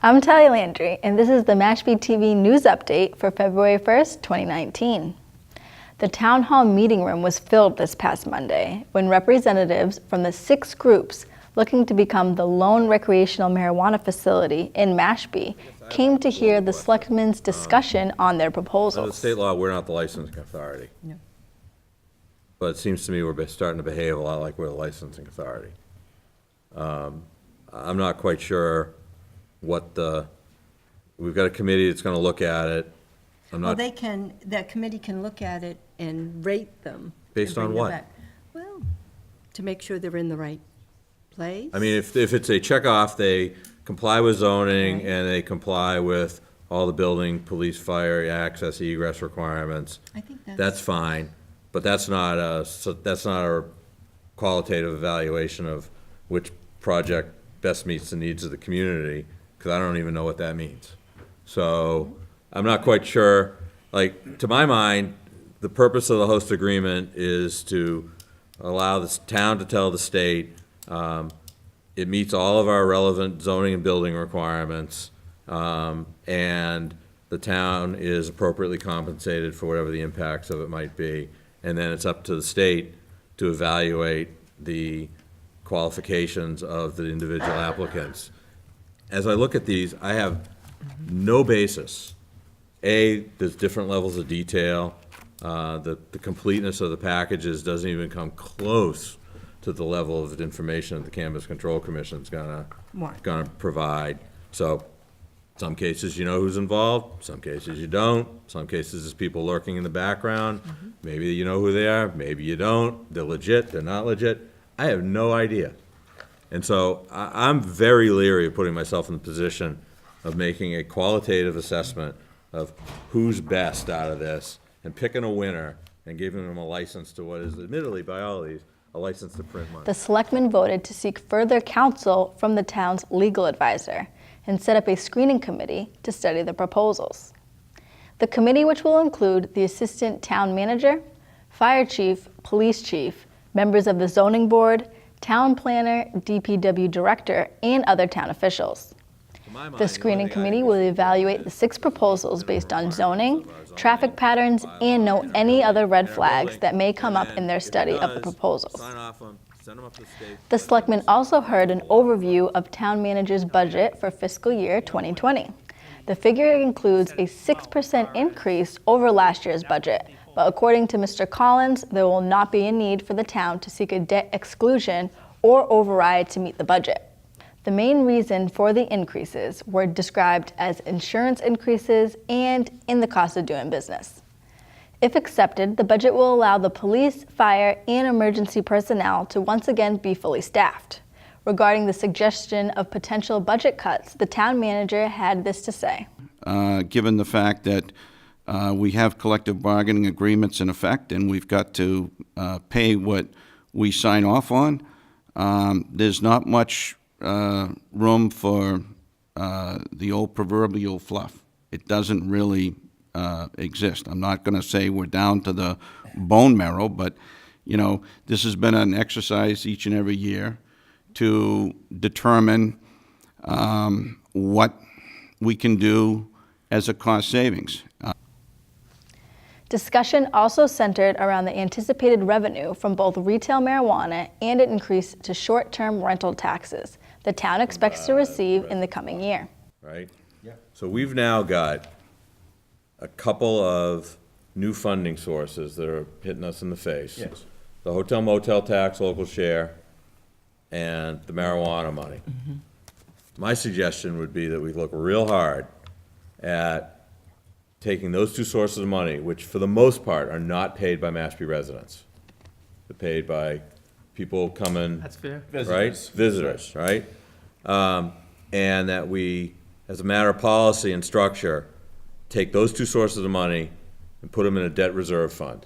I'm Tally Landry, and this is the MashpeeTV news update for February 1st, 2019. The town hall meeting room was filled this past Monday when representatives from the 6 groups looking to become the lone recreational marijuana facility in Mashpee came to hear the selectmen's discussion on their proposals. Under the state law, we're not the licensing authority. No. But it seems to me we're starting to behave a lot like we're the licensing authority. I'm not quite sure what we've got a committee that's gonna look at it. Well, that committee can look at it and rate them. Based and on bring them what? back. Well, to make sure they're in the right place. I mean, if it's a checkoff, they comply with zoning Right. and they comply with all the building, police, fire, access, egress requirements, I think that's fine. But that's not a qualitative evaluation of which project best meets the needs of the community, because I don't even know what that means. So I'm not quite sure, like, to my mind, the purpose of the host agreement is to allow this town to tell the state, it meets all of our relevant zoning and building requirements, and the town is appropriately compensated for whatever the impacts of it might be. And then it's up to the state to evaluate the qualifications of the individual applicants. As I look at these, I have no basis. There's different levels of detail. The completeness of the packages doesn't even come close to the level of information that the Cannabis Control Commission's gonna provide. So, some cases you know who's involved, some cases you don't, some cases there's people lurking in the background. Maybe you know who they are, maybe you don't. They're legit, they're not legit. I have no idea. And so I'm very leery of putting myself in the position of making a qualitative assessment of who's best out of this and picking a winner and giving them a license to what is admittedly by all of these, a license to print money. The selectmen voted to seek further counsel from the town's legal advisor and set up a screening committee to study the proposals. The committee, which will include the assistant town manager, fire chief, police chief, members of the zoning board, town planner, DPW director, and other town officials. The screening committee will evaluate the 6 proposals based on zoning, traffic patterns, and note any other red flags that may come up in their study of the proposals. The selectmen also heard an overview of town manager's budget for fiscal year 2020. The figure includes a 6% increase over last year's budget, but according to Mr. Collins, there will not be a need for the town to seek a debt exclusion or override to meet the budget. The main reason for the increases were described as insurance increases and in the cost of doing business. If accepted, the budget will allow the police, fire, and emergency personnel to once again be fully staffed. Regarding the suggestion of potential budget cuts, the town manager had this to say. Given the fact that we have collective bargaining agreements in effect and we've got to pay what we sign off on, there's not much room for the old proverbial fluff. It doesn't really exist. I'm not going to say we're down to the bone marrow, but you know, this has been an exercise each and every year to determine what we can do as a cost savings. Discussion also centered around the anticipated revenue from both retail marijuana and an increase to short-term rental taxes the town expects to receive in the coming year. Right? Yeah. So we've now got a couple of new funding sources that are hitting us in the face. Yes. The hotel motel tax, local share, and the marijuana money. My suggestion would be that we look real hard at taking those 2 sources of money, which for the most part are not paid by Mashpee residents. They're paid by people coming. That's fair. Right? Visitors, right? And that we, as a matter of policy and structure, take those 2 sources of money and put them in a debt reserve fund.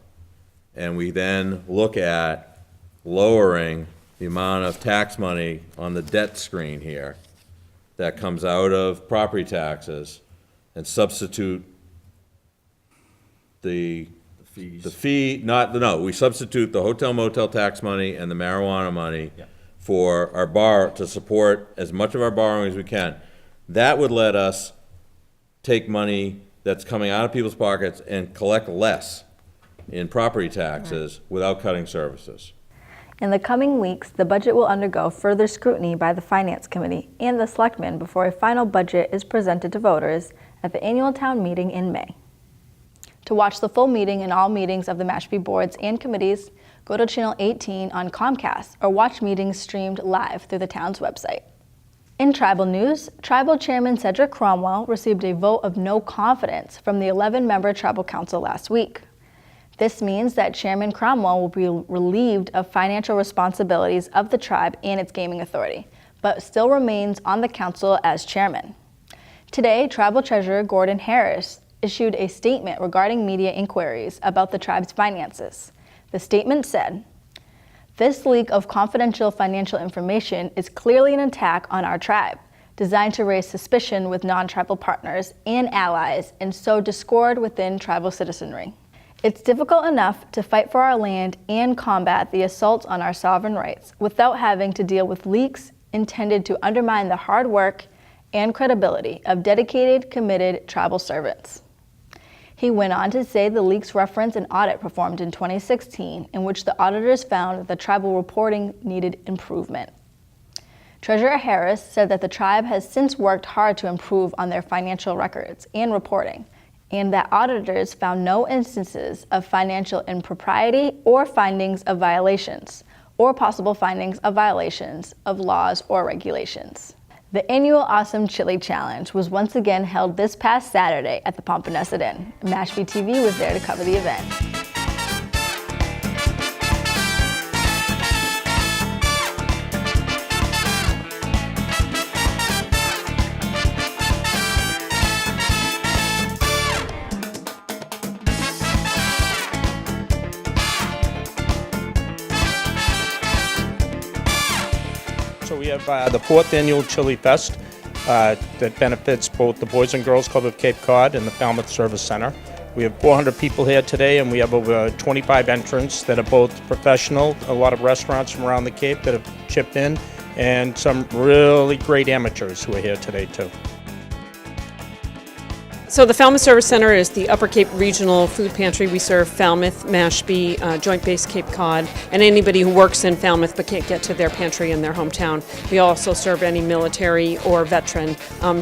And we then look at lowering the amount of tax money on the debt screen here that comes out of property taxes and substitute we substitute the hotel motel tax money and the marijuana money for our to support as much of our borrowing as we can. That would let us take money that's coming out of people's pockets and collect less in property taxes without cutting services. In the coming weeks, the budget will undergo further scrutiny by the Finance Committee and the Selectmen before a final budget is presented to voters at the annual town meeting in May. To watch the full meeting and all meetings of the Mashpee boards and committees, go to Channel 18 on Comcast or watch meetings streamed live through the town's website. In tribal news, Tribal Chairman Cedric Cromwell received a vote of no confidence from the 11-member Tribal Council last week. This means that Chairman Cromwell will be relieved of financial responsibilities of the tribe and its gaming authority, but still remains on the council as chairman. Today, Tribal Treasurer Gordon Harris issued a statement regarding media inquiries about the tribe's finances. The statement said, "This leak of confidential financial information is clearly an attack on our tribe, designed to raise suspicion with non-tribal partners and allies and sow discord within tribal citizenry. It's difficult enough to fight for our land and combat the assaults on our sovereign rights without having to deal with leaks intended to undermine the hard work and credibility of dedicated, committed tribal servants." He went on to say the leaks reference an audit performed in 2016 in which the auditors found that the tribal reporting needed improvement. Treasurer Harris said that the tribe has since worked hard to improve on their financial records and reporting, and that auditors found no instances of financial impropriety or findings of violations, or possible findings of violations of laws or regulations. The annual Awesome Chili Challenge was once again held this past Saturday at the Pomponessa Inn. MashpeeTV was there to cover the event. So we have the 4th Annual Chili Fest that benefits both the Boys and Girls Club of Cape Cod and the Falmouth Service Center. We have 400 people here today, and we have over 25 entrants that are both professional, a lot of restaurants from around the Cape that have chipped in, and some really great amateurs who are here today too. So the Falmouth Service Center is the Upper Cape Regional Food Pantry. We serve Falmouth, Mashpee, Joint Base Cape Cod, and anybody who works in Falmouth but can't get to their pantry in their hometown. We also serve any military or veteran,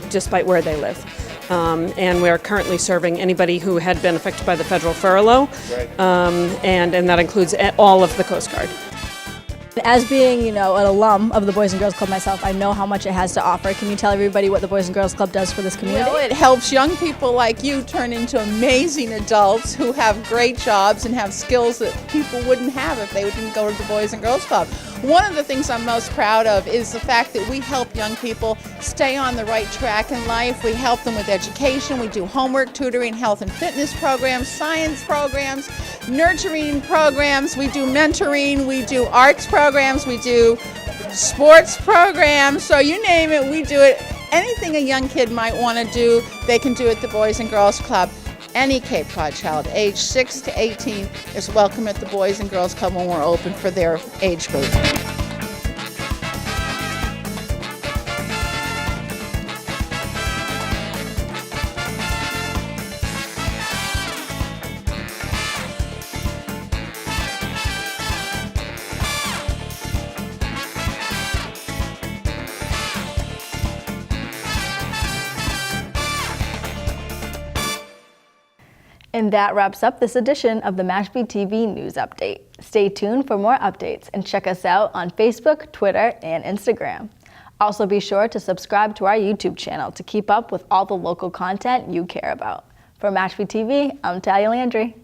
despite where they live. And we're currently serving anybody who had been affected by the federal furlough, and that includes all of the Coast Guard. As being, an alum of the Boys and Girls Club myself, I know how much it has to offer. Can you tell everybody what the Boys and Girls Club does for this community? Well, it helps young people like you turn into amazing adults who have great jobs and have skills that people wouldn't have if they didn't go to the Boys and Girls Club. One of the things I'm most proud of is the fact that we help young people stay on the right track in life. We help them with education. We do homework, tutoring, health and fitness programs, science programs, nurturing programs. We do mentoring. We do arts programs. We do sports programs. So you name it, we do it. Anything a young kid might want to do, they can do at the Boys and Girls Club. Any Cape Cod child, age 6 to 18, is welcome at the Boys and Girls Club when we're open for their age group. And that wraps up this edition of the Mashpee TV News Update. Stay tuned for more updates and check us out on Facebook, Twitter, and Instagram. Also be sure to subscribe to our YouTube channel to keep up with all the local content you care about. For Mashpee TV, I'm Talia Landry.